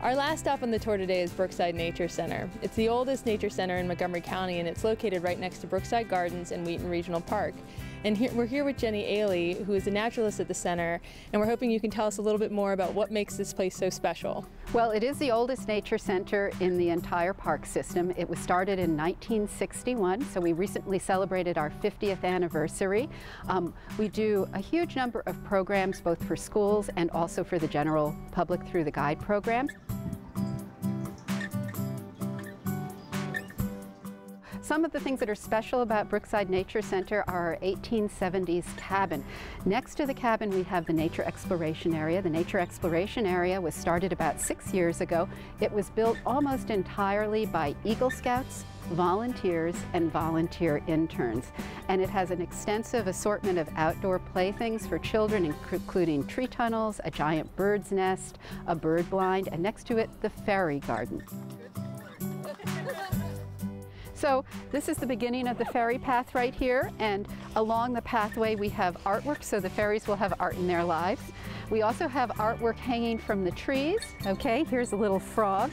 Our last stop on the tour today is Brookside Nature Center. It's the oldest nature center in Montgomery County, and it's located right next to Brookside Gardens and Wheaton Regional Park. And we're here with Jenny Ailey, who is a naturalist at the center, and we're hoping you can tell us a little bit more about what makes this place so special. Well, it is the oldest nature center in the entire park system. It was started in 1961, so we recently celebrated our 50th anniversary. We do a huge number of programs, both for schools and also for the general public through the guide program. Some of the things that are special about Brookside Nature Center are our 1870s cabin. Next to the cabin we have the Nature Exploration Area. The Nature Exploration Area was started about 6 years ago. It was built almost entirely by Eagle Scouts, volunteers, and volunteer interns. And it has an extensive assortment of outdoor playthings for children, including tree tunnels, a giant bird's nest, a bird blind, and next to it the Ferry Garden. So this is the beginning of the Ferry Path right here, and along the pathway we have artwork, so the fairies will have art in their lives. We also have artwork hanging from the trees. Okay, here's a little frog.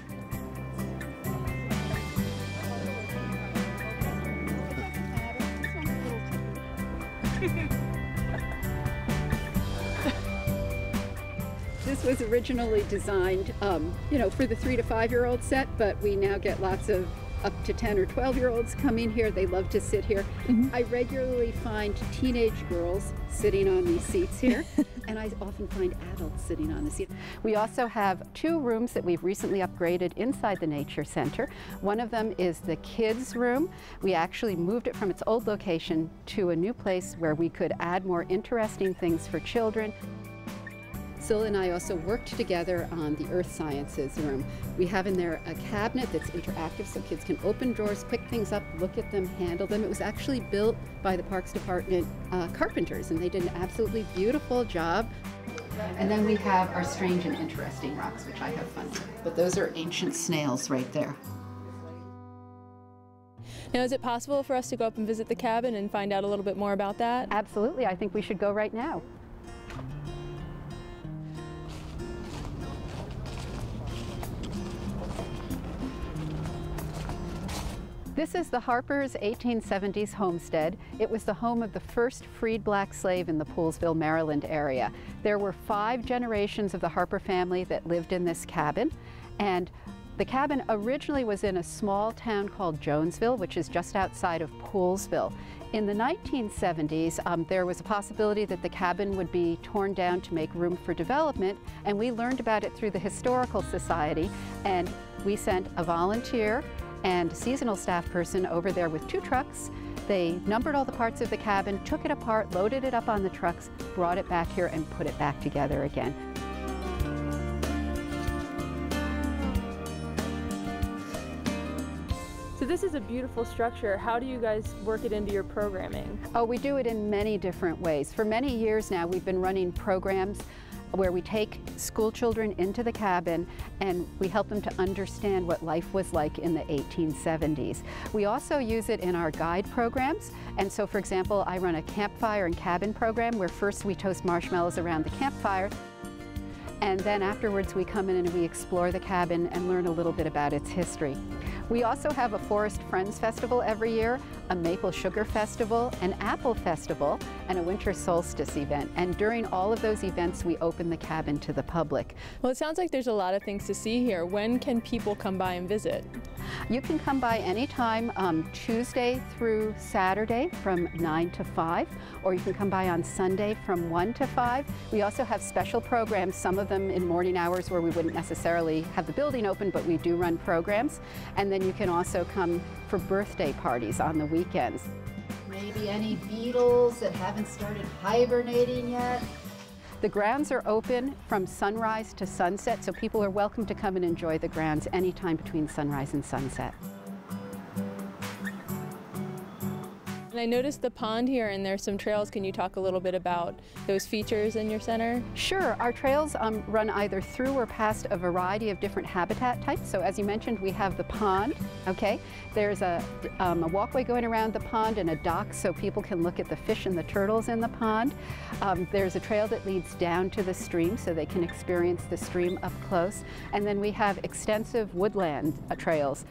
This was originally designed, for the 3 to 5-year-old set, but we now get lots of up to 10 or 12-year-olds coming here. They love to sit here. I regularly find teenage girls sitting on these seats here, and I often find adults sitting on the seat. We also have 2 rooms that we've recently upgraded inside the Nature Center. One of them is the kids' room. We actually moved it from its old location to a new place where we could add more interesting things for children. Syl and I also worked together on the Earth Sciences room. We have in there a cabinet that's interactive so kids can open drawers, pick things up, look at them, handle them. It was actually built by the Parks Department carpenters, and they did an absolutely beautiful job. And then we have our strange and interesting rocks, which I have fun with. But those are ancient snails right there. Now, is it possible for us to go up and visit the cabin and find out a little bit more about that? Absolutely. I think we should go right now. This is the Harpers 1870s homestead. It was the home of the first freed black slave in the Poolesville, Maryland area. There were 5 generations of the Harper family that lived in this cabin, and the cabin originally was in a small town called Jonesville, which is just outside of Poolesville. In the 1970s, there was a possibility that the cabin would be torn down to make room for development, and we learned about it through the Historical Society, and we sent a volunteer and seasonal staff person over there with 2 trucks. They numbered all the parts of the cabin, took it apart, loaded it up on the trucks, brought it back here, and put it back together again. So this is a beautiful structure. How do you guys work it into your programming? Oh, we do it in many different ways. For many years now, we've been running programs where we take school children into the cabin and we help them to understand what life was like in the 1870s. We also use it in our guide programs, and so for example I run a campfire and cabin program where first we toast marshmallows around the campfire, and then afterwards we come in and we explore the cabin and learn a little bit about its history. We also have a Forest Friends Festival every year, a Maple Sugar Festival, an Apple Festival, and a Winter Solstice event. And during all of those events, we open the cabin to the public. Well, it sounds like there's a lot of things to see here. When can people come by and visit? You can come by anytime, Tuesday through Saturday from 9 to 5, or you can come by on Sunday from 1 to 5. We also have special programs, some of them in morning hours where we wouldn't necessarily have the building open, but we do run programs. And then you can also come for birthday parties on the weekends. Maybe any beetles that haven't started hibernating yet. The grounds are open from sunrise to sunset, so people are welcome to come and enjoy the grounds anytime between sunrise and sunset. And I noticed the pond here, and there's some trails. Can you talk a little bit about those features in your center? Sure. Our trails run either through or past a variety of different habitat types. So as you mentioned, we have the pond, okay? There's a walkway going around the pond and a dock so people can look at the fish and the turtles in the pond. There's a trail that leads down to the stream so they can experience the stream up close. And then we have extensive woodland trails.